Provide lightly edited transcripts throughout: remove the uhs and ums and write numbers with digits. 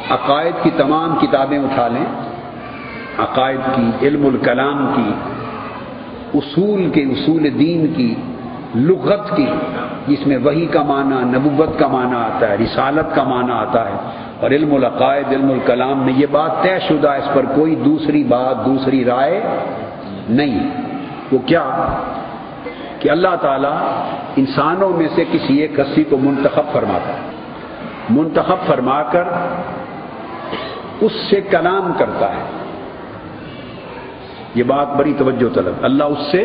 عقائد کی تمام کتابیں اٹھا لیں، عقائد کی، علم الکلام کی، اصول دین کی، لغت کی، جس میں وحی کا معنی، نبوت کا معنی آتا ہے، رسالت کا معنی آتا ہے، اور علم العقائد، علم الکلام میں یہ بات طے شدہ، اس پر کوئی دوسری بات، دوسری رائے نہیں۔ وہ کیا کہ اللہ تعالیٰ انسانوں میں سے کسی ایک ہستی کو منتخب فرماتا ہے، منتخب فرما کر اس سے کلام کرتا ہے۔ یہ بات بڑی توجہ طلب، اللہ اس سے،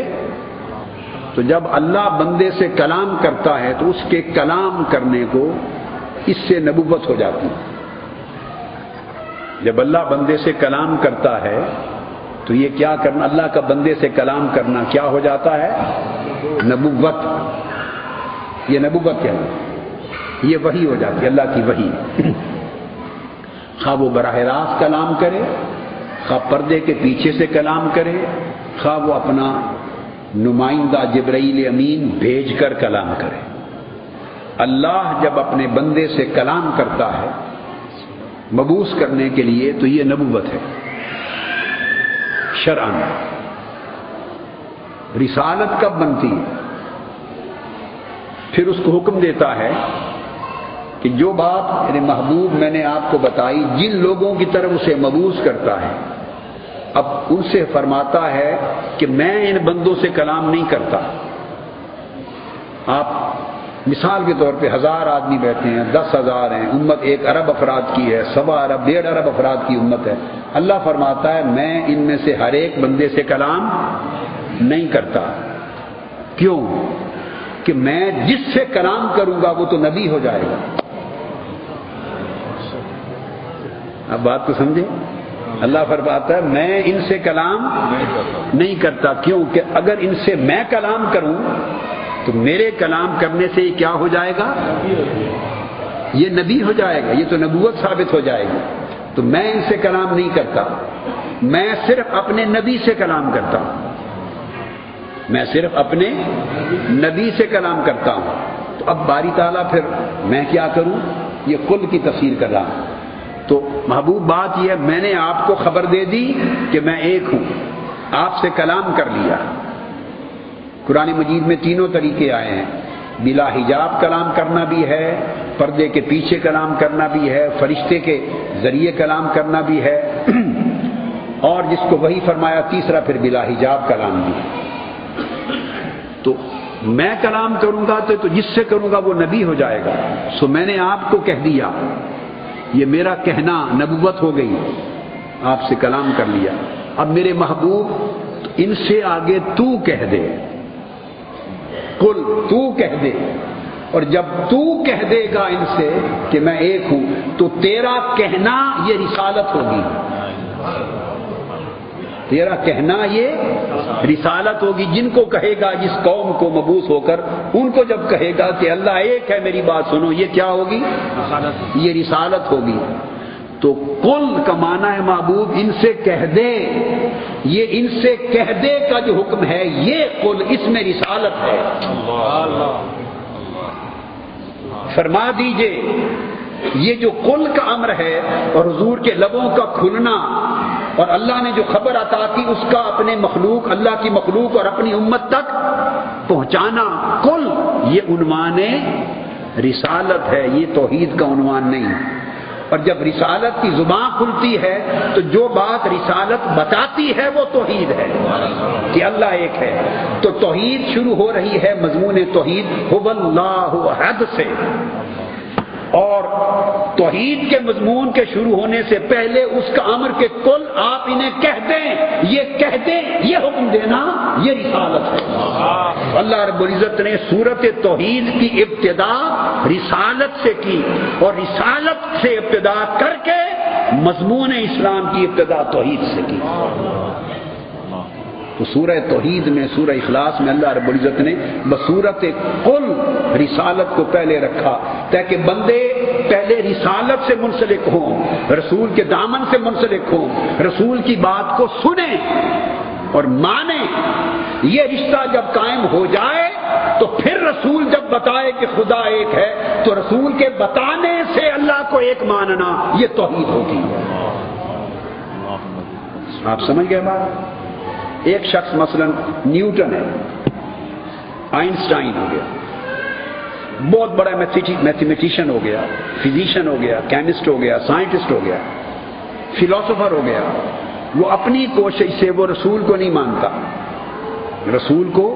تو جب اللہ بندے سے کلام کرتا ہے تو اس کے کلام کرنے کو اس سے نبوت ہو جاتی ہے۔ جب اللہ بندے سے کلام کرتا ہے تو یہ کیا کرنا، اللہ کا بندے سے کلام کرنا کیا ہو جاتا ہے؟ نبوت۔ یہ نبوت کیا ہے؟ یہ وحی ہو جاتی ہے، اللہ کی وحی۔ خواہ وہ براہ راست کلام کرے، خواہ پردے کے پیچھے سے کلام کرے، خواہ وہ اپنا نمائندہ جبرائیل امین بھیج کر کلام کرے۔ اللہ جب اپنے بندے سے کلام کرتا ہے مبعوث کرنے کے لیے تو یہ نبوت ہے شرعاً۔ رسالت کب بنتی ہے؟ پھر اس کو حکم دیتا ہے کہ جو بات میرے محبوب میں نے آپ کو بتائی، جن لوگوں کی طرف اسے مبعوث کرتا ہے، اب ان سے فرماتا ہے کہ میں ان بندوں سے کلام نہیں کرتا۔ آپ مثال کے طور پہ 1000 آدمی بیٹھے ہیں، 10,000 ہیں، امت 1 ارب افراد کی ہے، 1.25 ارب 1.5 ارب افراد کی امت ہے۔ اللہ فرماتا ہے میں ان میں سے ہر ایک بندے سے کلام نہیں کرتا۔ کیوں؟ کہ میں جس سے کلام کروں گا وہ تو نبی ہو جائے گا۔ اب بات کو سمجھے؟ اللہ فرماتا ہے میں ان سے کلام نہیں کرتا۔ کیوں؟ کہ اگر ان سے میں کلام کروں تو میرے کلام کرنے سے یہ کیا ہو جائے گا؟ یہ نبی ہو جائے گا، یہ تو نبوت ثابت ہو جائے گی۔ تو میں ان سے کلام نہیں کرتا، میں صرف اپنے نبی سے کلام کرتا ہوں، میں صرف اپنے نبی سے کلام کرتا ہوں۔ تو اب باری تعالیٰ پھر میں کیا کروں؟ یہ کل کی تفسیر کر رہا ہوں۔ تو محبوب بات یہ ہے، میں نے آپ کو خبر دے دی کہ میں ایک ہوں، آپ سے کلام کر لیا۔ قرآن مجید میں 3 طریقے آئے ہیں، بلا حجاب کلام کرنا بھی ہے، پردے کے پیچھے کلام کرنا بھی ہے، فرشتے کے ذریعے کلام کرنا بھی ہے، اور جس کو وہی فرمایا تیسرا پھر بلا حجاب کلام بھی ہے۔ تو میں کلام کروں گا تو جس سے کروں گا وہ نبی ہو جائے گا۔ سو میں نے آپ کو کہہ دیا، یہ میرا کہنا نبوت ہو گئی، آپ سے کلام کر لیا۔ اب میرے محبوب ان سے آگے تو کہہ دے، قل تو کہہ دے، اور جب تو کہہ دے گا ان سے کہ میں ایک ہوں تو تیرا کہنا یہ رسالت ہوگی، تیرا کہنا یہ رسالت ہوگی۔ جن کو کہے گا، جس قوم کو مبعوث ہو کر ان کو جب کہے گا کہ اللہ ایک ہے، میری بات سنو، یہ کیا ہوگی؟ یہ رسالت ہوگی۔ تو قل کا معنی ہے محبوب ان سے کہہ دے، یہ ان سے کہہ دے کا جو حکم ہے یہ قل، اس میں رسالت ہے۔ فرما دیجئے یہ جو قل کا امر ہے اور حضور کے لبوں کا کھلنا اور اللہ نے جو خبر عطا کی اس کا اپنے مخلوق، اللہ کی مخلوق اور اپنی امت تک پہنچانا، قل یہ عنوان رسالت ہے، یہ توحید کا عنوان نہیں۔ اور جب رسالت کی زبان کھلتی ہے تو جو بات رسالت بتاتی ہے وہ توحید ہے کہ اللہ ایک ہے۔ تو توحید شروع ہو رہی ہے، مضمون توحید هو اللہ احد سے، اور توحید کے مضمون کے شروع ہونے سے پہلے اس کا امر کہ قل آپ انہیں کہہ دیں، یہ کہہ دیں، یہ حکم دینا یہ رسالت ہے۔ اللہ رب العزت نے سورۃ توحید کی ابتدا رسالت سے کی، اور رسالت سے ابتدا کر کے مضمون اسلام کی ابتدا توحید سے کی۔ تو سورہ توحید میں، سورہ اخلاص میں اللہ رب العزت نے بصورت قل رسالت کو پہلے رکھا تاکہ بندے پہلے رسالت سے منسلک ہوں، رسول کے دامن سے منسلک ہوں، رسول کی بات کو سنیں اور مانیں۔ یہ رشتہ جب قائم ہو جائے تو پھر رسول جب بتائے کہ خدا ایک ہے تو رسول کے بتانے سے اللہ کو ایک ماننا یہ توحید ہوگی۔ آپ سمجھ گئے بات؟ ایک شخص مثلا نیوٹن ہے، آئنسٹائن ہو گیا، بہت بڑا میتھمیٹیشین ہو گیا، فزیشین ہو گیا، کیمسٹ ہو گیا، سائنٹسٹ ہو گیا، فلاسفر ہو گیا، وہ اپنی کوشش سے وہ رسول کو نہیں مانتا، رسول کو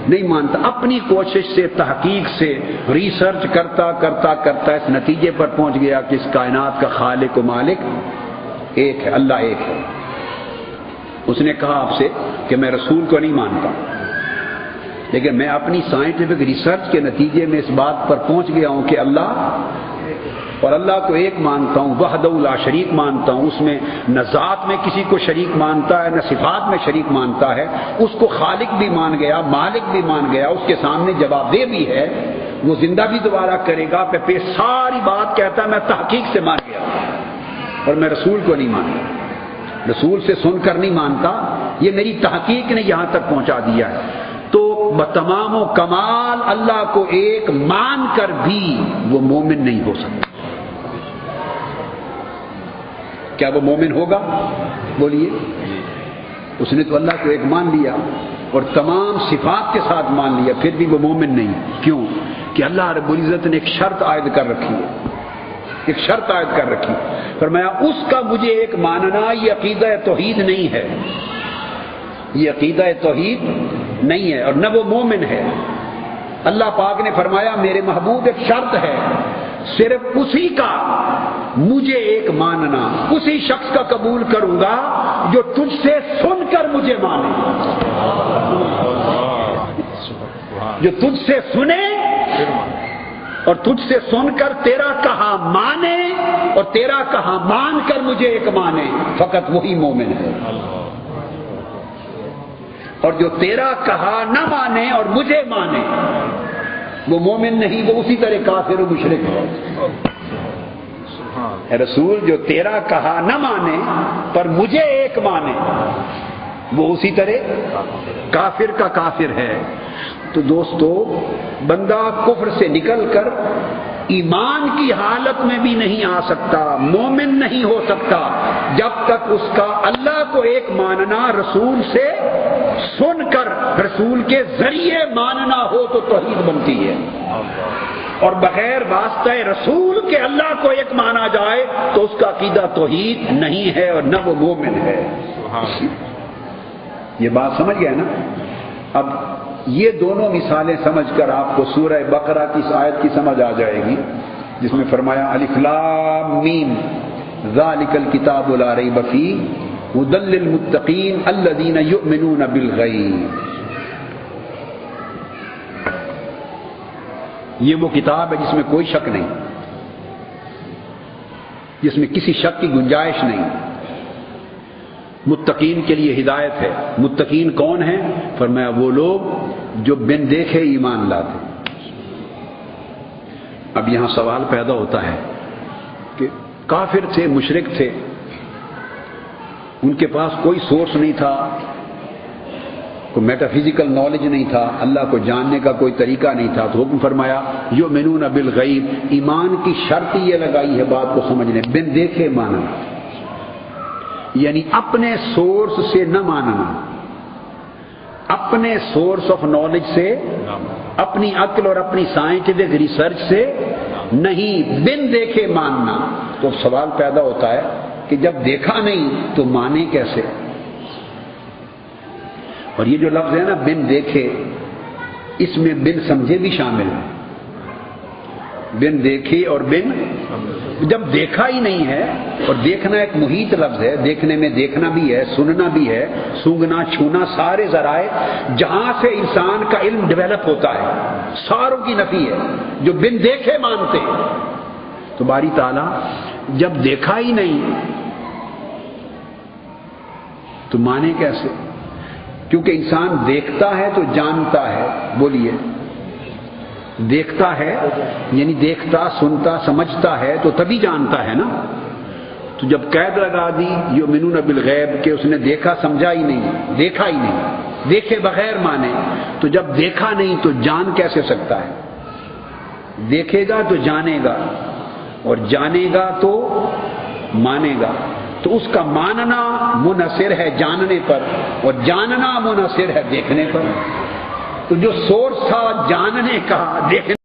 نہیں مانتا، اپنی کوشش سے تحقیق سے ریسرچ کرتا کرتا کرتا اس نتیجے پر پہنچ گیا کہ اس کائنات کا خالق و مالک ایک ہے، اللہ ایک ہے۔ اس نے کہا آپ سے کہ میں رسول کو نہیں مانتا، لیکن میں اپنی سائنٹیفک ریسرچ کے نتیجے میں اس بات پر پہنچ گیا ہوں کہ اللہ، اور اللہ کو ایک مانتا ہوں، وحدہ لا شریک مانتا ہوں، اس میں نہ ذات میں کسی کو شریک مانتا ہے نہ صفات میں شریک مانتا ہے، اس کو خالق بھی مان گیا، مالک بھی مان گیا، اس کے سامنے جواب دہ بھی ہے، وہ زندہ بھی دوبارہ کرے گا، پہ ساری بات کہتا ہے میں تحقیق سے مان گیا اور میں رسول کو نہیں مانتا، رسول سے سن کر نہیں مانتا، یہ میری تحقیق نے یہاں تک پہنچا دیا ہے۔ تو بتمام و کمال اللہ کو ایک مان کر بھی وہ مومن نہیں ہو سکتا۔ کیا وہ مومن ہوگا؟ بولیے۔ اس نے تو اللہ کو ایک مان لیا اور تمام صفات کے ساتھ مان لیا، پھر بھی وہ مومن نہیں۔ کیوں؟ کہ اللہ رب العزت نے ایک شرط عائد کر رکھی ہے، ایک شرط عائد کر رکھی، فرمایا اس کا مجھے ایک ماننا یہ عقیدہ توحید نہیں ہے، یہ عقیدہ توحید نہیں ہے، اور نہ وہ مومن ہے۔ اللہ پاک نے فرمایا میرے محبوب ایک شرط ہے، صرف اسی کا مجھے ایک ماننا، اسی شخص کا قبول کروں گا جو تجھ سے سن کر مجھے مانے، جو تجھ سے سنے اور تجھ سے سن کر تیرا کہا مانے اور تیرا کہا مان کر مجھے ایک مانے، فقط وہی مومن ہے۔ اور جو تیرا کہا نہ مانے اور مجھے مانے وہ مومن نہیں، وہ اسی طرح کافر و مشرک ہے۔ اے رسول جو تیرا کہا نہ مانے پر مجھے ایک مانے وہ اسی طرح کافر کا کافر ہے۔ تو دوستو بندہ کفر سے نکل کر ایمان کی حالت میں بھی نہیں آ سکتا، مومن نہیں ہو سکتا جب تک اس کا اللہ کو ایک ماننا رسول سے سن کر رسول کے ذریعے ماننا ہو تو توحید بنتی ہے، اور بغیر واسطہ رسول کے اللہ کو ایک مانا جائے تو اس کا عقیدہ توحید نہیں ہے اور نہ وہ مومن ہے۔ یہ بات سمجھ گئے نا؟ اب یہ دونوں مثالیں سمجھ کر آپ کو سورہ بقرہ کی اس آیت کی سمجھ آ جائے گی جس میں فرمایا الف لام میم ذالک الکتاب لا ریب فیہ ھدی للمتقین الذین یؤمنون بالغیب۔ یہ وہ کتاب ہے جس میں کوئی شک نہیں، جس میں کسی شک کی گنجائش نہیں، متقین کے لیے ہدایت ہے۔ متقین کون ہیں؟ فرمایا وہ لوگ جو بن دیکھے ایمان لاتے۔ اب یہاں سوال پیدا ہوتا ہے کہ کافر تھے، مشرک تھے، ان کے پاس کوئی سورس نہیں تھا، کوئی میٹا فزیکل نالج نہیں تھا، اللہ کو جاننے کا کوئی طریقہ نہیں تھا، تو حکم فرمایا یؤمنون بالغیب، ایمان کی شرط یہ لگائی ہے بات کو سمجھنے، بن دیکھے ماننا، یعنی اپنے سورس سے نہ ماننا، اپنے سورس آف نالج سے، اپنی عقل اور اپنی سائنٹیفک ریسرچ سے نہیں، بن دیکھے ماننا۔ تو سوال پیدا ہوتا ہے کہ جب دیکھا نہیں تو مانے کیسے؟ اور یہ جو لفظ ہے نا بن دیکھے، اس میں بن سمجھے بھی شامل ہے، بن دیکھے اور بن، جب دیکھا ہی نہیں ہے، اور دیکھنا ایک محیط لفظ ہے، دیکھنے میں دیکھنا بھی ہے، سننا بھی ہے، سونگنا، چھونا، سارے ذرائع جہاں سے انسان کا علم ڈیولپ ہوتا ہے، ساروں کی نفی ہے جو بن دیکھے مانتے ہیں۔ تو باری تعالیٰ جب دیکھا ہی نہیں تو مانے کیسے؟ کیونکہ انسان دیکھتا ہے تو جانتا ہے، بولیے، دیکھتا ہے یعنی دیکھتا، سنتا، سمجھتا ہے تو تبھی جانتا ہے نا۔ تو جب قید لگا دی یؤمنون بالغیب کہ اس نے دیکھا سمجھا ہی نہیں، دیکھا ہی نہیں، دیکھے بغیر مانے، تو جب دیکھا نہیں تو جان کیسے سکتا ہے؟ دیکھے گا تو جانے گا اور جانے گا تو مانے گا، تو اس کا ماننا منحصر ہے جاننے پر اور جاننا منحصر ہے دیکھنے پر۔ تو جو سورس تھا جاننے کا، دیکھنے